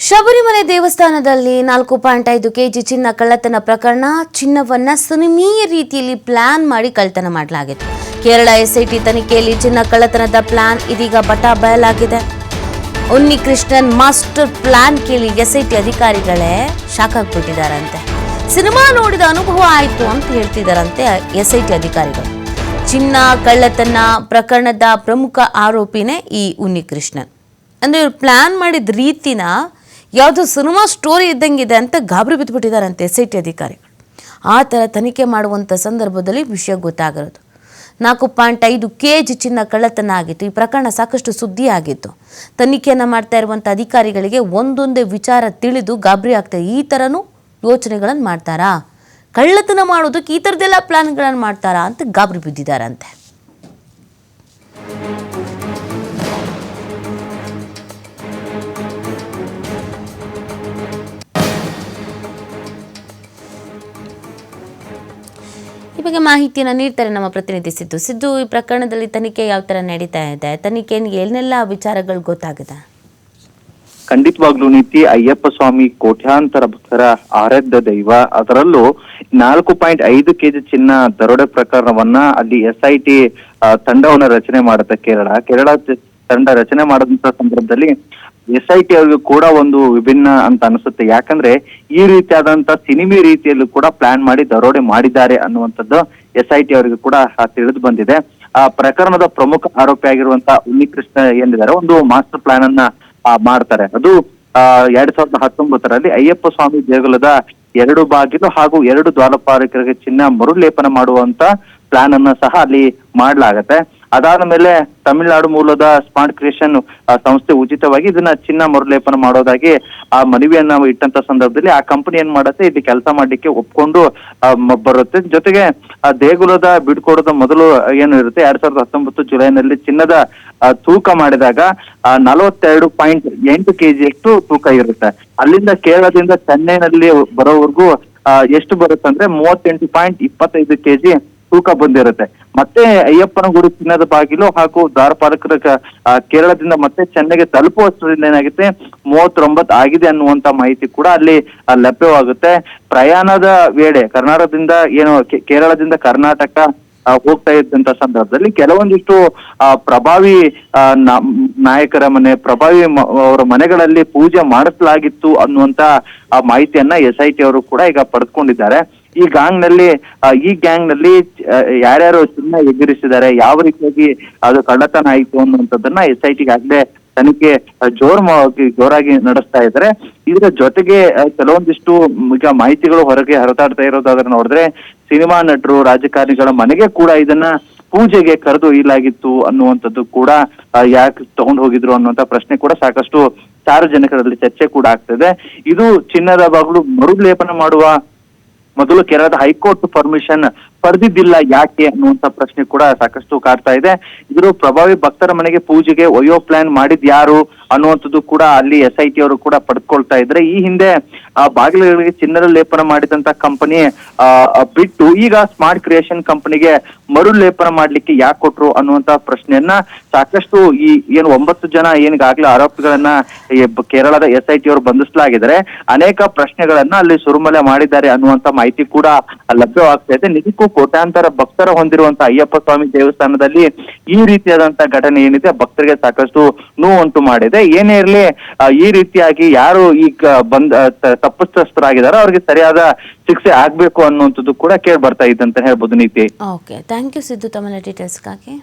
ಶಬರಿಮಲೆ ದೇವಸ್ಥಾನದಲ್ಲಿ 4.5 ಕೆಜಿ ಚಿನ್ನ ಕಳ್ಳತನ ಪ್ರಕರಣ. ಚಿನ್ನವನ್ನ ಸಿನಿಮೀಯ ರೀತಿಯಲ್ಲಿ ಪ್ಲಾನ್ ಮಾಡಿ ಕಳ್ಳತನ ಮಾಡಲಾಗಿತ್ತು. ಕೇರಳ ಎಸ್ಐಟಿ ತನಿಖೆಯಲ್ಲಿ ಚಿನ್ನ ಕಳ್ಳತನದ ಪ್ಲಾನ್ ಇದೀಗ ಬಟಾ ಬಯಲಾಗಿದೆ. ಉನ್ನಿಕೃಷ್ಣನ್ ಮಾಸ್ಟರ್ ಪ್ಲಾನ್ ಕೇಳಿ ಎಸ್ಐಟಿ ಅಧಿಕಾರಿಗಳೇ ಶಾಕ್ ಆಗಿಬಿಟ್ಟಿದ್ದಾರಂತೆ. ಸಿನಿಮಾ ನೋಡಿದ ಅನುಭವ ಆಯಿತು ಅಂತ ಹೇಳ್ತಿದ್ದಾರಂತೆ ಎಸ್ಐಟಿ ಅಧಿಕಾರಿಗಳು. ಚಿನ್ನ ಕಳ್ಳತನ ಪ್ರಕರಣದ ಪ್ರಮುಖ ಆರೋಪಿನೇ ಈ ಉನ್ನಿಕೃಷ್ಣನ್. ಅಂದರೆ ಇವ್ರು ಪ್ಲಾನ್ ಮಾಡಿದ ರೀತಿನ ಯಾವುದೋ ಸಿನಿಮಾ ಸ್ಟೋರಿ ಇದ್ದಂಗಿದೆ ಅಂತ ಗಾಬರಿ ಬಿದ್ದುಬಿಟ್ಟಿದ್ದಾರಂತೆ ಎಸ್ಐಟಿ ಅಧಿಕಾರಿಗಳು. ಆ ಥರ ತನಿಖೆ ಮಾಡುವಂಥ ಸಂದರ್ಭದಲ್ಲಿ ವಿಷಯ ಗೊತ್ತಾಗಿರೋದು. 4.5 ಕೆಜಿ ಚಿನ್ನ ಕಳ್ಳತನ ಆಗಿತ್ತು. ಈ ಪ್ರಕರಣ ಸಾಕಷ್ಟು ಸುದ್ದಿ ಆಗಿತ್ತು. ತನಿಖೆಯನ್ನು ಮಾಡ್ತಾ ಇರುವಂಥ ಅಧಿಕಾರಿಗಳಿಗೆ ಒಂದೊಂದೇ ವಿಚಾರ ತಿಳಿದು ಗಾಬರಿ ಆಗ್ತದೆ. ಈ ಥರನೂ ಯೋಚನೆಗಳನ್ನು ಮಾಡ್ತಾರಾ, ಕಳ್ಳತನ ಮಾಡೋದಕ್ಕೆ ಈ ಥರದ್ದೆಲ್ಲ ಪ್ಲಾನ್ಗಳನ್ನು ಮಾಡ್ತಾರಾ ಅಂತ ಗಾಬರಿ ಬಿದ್ದಿದ್ದಾರಂತೆ. ಈ ಬಗ್ಗೆ ಮಾಹಿತಿಯನ್ನು ನೀಡ್ತಾರೆ ನಮ್ಮ ಪ್ರತಿನಿಧಿ ಸಿದ್ದು. ಈ ಪ್ರಕರಣದಲ್ಲಿ ತನಿಖೆ ಯಾವ ತರ ನಡೀತಾ ಇದೆ? ತನಿಖೆಯಲ್ಲಿ ಏನೆಲ್ಲ ವಿಚಾರಗಳು ಗೊತ್ತಾಗಿದೆ? ಖಂಡಿತವಾಗ್ಲೂ ನೀತಿ, ಅಯ್ಯಪ್ಪ ಸ್ವಾಮಿ ಕೋಟ್ಯಾಂತರ ಭಕ್ತರ ಆರಾಧ್ಯ ದೈವ. ಅದರಲ್ಲೂ 4.5 ಕೆಜಿ ಚಿನ್ನ ದರೋಡೆ ಪ್ರಕರಣವನ್ನ ಅಲ್ಲಿ ಎಸ್ಐಟಿ ತಂಡವನ್ನ ರಚನೆ ಮಾಡುತ್ತೆ. ಕೇರಳ ತಂಡ ರಚನೆ ಮಾಡದಂತ ಸಂದರ್ಭದಲ್ಲಿ ಎಸ್ಐಟಿ ಅವ್ರಿಗೂ ಕೂಡ ಒಂದು ವಿಭಿನ್ನ ಅಂತ ಅನಿಸುತ್ತೆ. ಯಾಕಂದ್ರೆ ಈ ರೀತಿಯಾದಂತ ಸಿನಿಮಿ ರೀತಿಯಲ್ಲೂ ಕೂಡ ಪ್ಲಾನ್ ಮಾಡಿ ದರೋಡೆ ಮಾಡಿದ್ದಾರೆ ಅನ್ನುವಂಥದ್ದು ಎಸ್ಐಟಿ ಅವರಿಗೂ ಕೂಡ ತಿಳಿದು ಬಂದಿದೆ. ಆ ಪ್ರಕರಣದ ಪ್ರಮುಖ ಆರೋಪಿ ಆಗಿರುವಂತಹ ಉನ್ನಿಕೃಷ್ಣ ಏನಿದ್ದಾರೆ, ಒಂದು ಮಾಸ್ಟರ್ ಪ್ಲಾನ್ ಅನ್ನ ಮಾಡ್ತಾರೆ. ಅದು 2019ರಲ್ಲಿ ಅಯ್ಯಪ್ಪ ಸ್ವಾಮಿ ದೇಗುಲದ 2 ಬಾಗಿಲು ಹಾಗೂ 2 ದ್ವಾರಪಾಲಕರಿಗೆ ಚಿನ್ನ ಮರುಲೇಪನ ಮಾಡುವಂತ ಪ್ಲಾನ್ ಅನ್ನ ಸಹ ಅಲ್ಲಿ ಮಾಡ್ಲಾಗತ್ತೆ. ಅದಾದ ಮೇಲೆ ತಮಿಳುನಾಡು ಮೂಲದ ಸ್ಮಾರ್ಟ್ ಕ್ರಿಯೇಷನ್ ಸಂಸ್ಥೆ ಉಚಿತವಾಗಿ ಇದನ್ನ ಚಿನ್ನ ಮರುಲೇಪನ ಮಾಡೋದಾಗಿ ಆ ಮನವಿಯನ್ನ ಇಟ್ಟಂತ ಸಂದರ್ಭದಲ್ಲಿ ಆ ಕಂಪನಿ ಏನ್ ಮಾಡತ್ತೆ, ಇಲ್ಲಿ ಕೆಲಸ ಮಾಡ್ಲಿಕ್ಕೆ ಒಪ್ಕೊಂಡು ಬರುತ್ತೆ. ಜೊತೆಗೆ ಆ ದೇಗುಲದ ಬಿಡ್ಕೊಡೋದ ಮೊದಲು ಏನು ಇರುತ್ತೆ, 2019 ಜುಲೈನಲ್ಲಿ ಚಿನ್ನದ ತೂಕ ಮಾಡಿದಾಗ 42.8 ಕೆಜಿಯಷ್ಟು ತೂಕ ಇರುತ್ತೆ. ಅಲ್ಲಿಂದ ಕೇರಳದಿಂದ ಚೆನ್ನೈನಲ್ಲಿ ಬರೋವರೆಗೂ ಎಷ್ಟು ಬರುತ್ತೆ ಅಂದ್ರೆ 38.25 ಕೆಜಿ ತೂಕ ಬಂದಿರುತ್ತೆ. ಮತ್ತೆ ಅಯ್ಯಪ್ಪನ ಗುಡಿ ಚಿನ್ನದ ಬಾಗಿಲು ಹಾಗೂ ದ್ವಾರಪಾಲಕರ ಕೇರಳದಿಂದ ಮತ್ತೆ ಚೆನ್ನೈಗೆ ತಲುಪುವಷ್ಟರಲ್ಲಿ ಏನಾಗುತ್ತೆ 39 ಆಗಿದೆ ಅನ್ನುವಂತ ಮಾಹಿತಿ ಕೂಡ ಅಲ್ಲಿ ಲಭ್ಯವಾಗುತ್ತೆ. ಪ್ರಯಾಣದ ವೇಳೆ ಕರ್ನಾಟಕದಿಂದ ಕೇರಳದಿಂದ ಕರ್ನಾಟಕ ಹೋಗ್ತಾ ಇದ್ದಂತ ಸಂದರ್ಭದಲ್ಲಿ ಕೆಲವೊಂದಿಷ್ಟು ಪ್ರಭಾವಿ ನಾಯಕರ ಮನೆ, ಪ್ರಭಾವಿ ಅವರ ಮನೆಗಳಲ್ಲಿ ಪೂಜೆ ಮಾಡಿಸಲಾಗಿತ್ತು ಅನ್ನುವಂತ ಮಾಹಿತಿಯನ್ನ ಎಸ್ಐಟಿ ಅವರು ಕೂಡ ಈಗ ಪಡೆದುಕೊಂಡಿದ್ದಾರೆ. ಈ ಗ್ಯಾಂಗ್ ನಲ್ಲಿ ಯಾರ್ಯಾರು ಚಿನ್ನ ಎದುರಿಸಿದ್ದಾರೆ, ಯಾವ ರೀತಿಯಾಗಿ ಅದು ಕಳ್ಳತನ ಆಯಿತು ಅನ್ನುವಂಥದ್ದನ್ನ ಎಸ್ಐಟಿಗೆ ಆಗ್ಲೇ ತನಿಖೆ ಜೋರಾಗಿ ನಡೆಸ್ತಾ ಇದ್ದಾರೆ. ಇದರ ಜೊತೆಗೆ ಕೆಲವೊಂದಿಷ್ಟು ಈಗ ಮಾಹಿತಿಗಳು ಹೊರಗೆ ಹರಿದಾಡ್ತಾ ಇರೋದಾದ್ರೆ ನೋಡಿದ್ರೆ ಸಿನಿಮಾ ನಟರು, ರಾಜಕಾರಣಿಗಳ ಮನೆಗೆ ಕೂಡ ಇದನ್ನ ಪೂಜೆಗೆ ಕರೆದೊಯ್ಯಲಾಗಿತ್ತು ಅನ್ನುವಂಥದ್ದು ಕೂಡ ಯಾಕೆ ತಗೊಂಡು ಹೋಗಿದ್ರು ಅನ್ನುವಂತ ಪ್ರಶ್ನೆ ಕೂಡ ಸಾಕಷ್ಟು ಸಾರ್ವಜನಿಕರಲ್ಲಿ ಚರ್ಚೆ ಕೂಡ ಆಗ್ತದೆ. ಇದು ಚಿನ್ನದ ಬಾಗಿಲು ಮರುಲೇಪನ ಮಾಡುವ ಮೊದಲು ಕೇರಳದ ಹೈಕೋರ್ಟ್ ಪರ್ಮಿಷನ್ ಪಡೆದಿದ್ದಿಲ್ಲ ಯಾಕೆ ಅನ್ನುವಂತ ಪ್ರಶ್ನೆ ಕೂಡ ಸಾಕಷ್ಟು ಕಾಡ್ತಾ ಇದೆ. ಇದ್ರ ಪ್ರಭಾವಿ ಭಕ್ತರ ಮನೆಗೆ ಪೂಜೆಗೆ ಒಯ್ಯೋ ಪ್ಲಾನ್ ಮಾಡಿದ್ ಯಾರು ಅನ್ನುವಂಥದ್ದು ಕೂಡ ಅಲ್ಲಿ ಎಸ್ಐಟಿ ಅವರು ಕೂಡ ಪಡೆದುಕೊಳ್ತಾ ಇದ್ರೆ, ಈ ಹಿಂದೆ ಆ ಬಾಗಿಲುಗಳಿಗೆ ಚಿನ್ನದ ಲೇಪನ ಮಾಡಿದಂತ ಕಂಪನಿ ಬಿಟ್ಟು ಈಗ ಸ್ಮಾರ್ಟ್ ಕ್ರಿಯೇಷನ್ ಕಂಪನಿಗೆ ಮರು ಲೇಪನ ಮಾಡ್ಲಿಕ್ಕೆ ಯಾಕೆ ಕೊಟ್ರು ಅನ್ನುವಂತ ಪ್ರಶ್ನೆಯನ್ನ ಸಾಕಷ್ಟು ಈ 9 ಜನ ಏನಿಗಾಗ್ಲೇ ಆರೋಪಿಗಳನ್ನ ಕೇರಳದ ಎಸ್ಐಟಿ ಅವರು ಬಂಧಿಸಲಾಗಿದ್ದಾರೆ. ಅನೇಕ ಪ್ರಶ್ನೆಗಳನ್ನ ಅಲ್ಲಿ ಸುರುಮಲೆ ಮಾಡಿದ್ದಾರೆ ಅನ್ನುವಂತ ಮಾಹಿತಿ ಕೂಡ ಲಭ್ಯವಾಗ್ತಾ ಇದೆ. ನಿಜಕ್ಕೂ ಕೋಟ್ಯಾಂತರ ಭಕ್ತರ ಹೊಂದಿರುವಂತಹ ಅಯ್ಯಪ್ಪ ಸ್ವಾಮಿ ದೇವಸ್ಥಾನದಲ್ಲಿ ಈ ರೀತಿಯಾದಂತಹ ಘಟನೆ ಏನಿದೆ ಭಕ್ತರಿಗೆ ಸಾಕಷ್ಟು ನೋವುಂಟು ಮಾಡಿದೆ. ಏನೇ ಇರ್ಲಿ, ಈ ರೀತಿಯಾಗಿ ಯಾರು ಈಗ ತಪ್ಪಿತಸ್ಥರಾಗಿದ್ದಾರೋ ಅವ್ರಿಗೆ ಸರಿಯಾದ ಶಿಕ್ಷೆ ಆಗ್ಬೇಕು ಅನ್ನುವಂಥದ್ದು ಕೂಡ ಕೇಳಿ ಬರ್ತಾ ಇದೆ ಅಂತ ಹೇಳ್ಬೋದು ನೀತಿ. ಓಕೆ, ಥ್ಯಾಂಕ್ ಯು ಸಿದ್ದು ತಮ್ಮ ಡೀಟೇಲ್ಸ್ಗಾಗಿ.